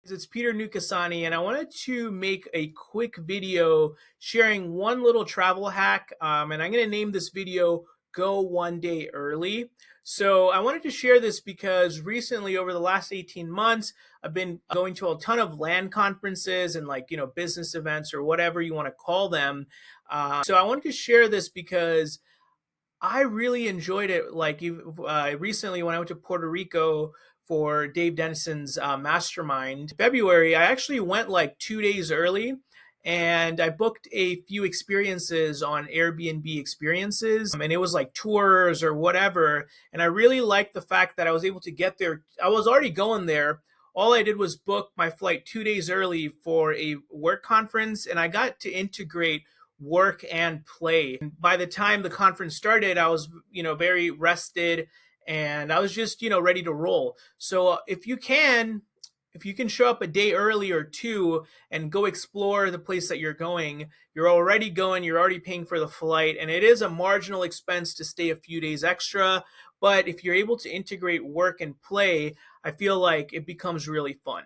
It's Peter Nukasani, and I wanted to make a quick video sharing one little travel hack. And I'm going to name this video Go One Day Early. So I wanted to share this because recently, over the last 18 months, I've been going to a ton of land conferences and business events or whatever you want to call them. So I wanted to share this because I really enjoyed it. Recently, when I went to Puerto Rico for Dave Dennison's mastermind February, I actually went like 2 days early, and I booked a few experiences on Airbnb experiences, and it was like tours or whatever. And I really liked the fact that I was able to get there. I was already going there. All I did was book my flight 2 days early for a work conference, and I got to integrate work and play. And by the time the conference started, I was, very rested, and I was just, ready to roll. So if you can show up a day early or two and go explore the place that you're going, you're already going, you're already paying for the flight, and it is a marginal expense to stay a few days extra. But if you're able to integrate work and play, I feel like it becomes really fun.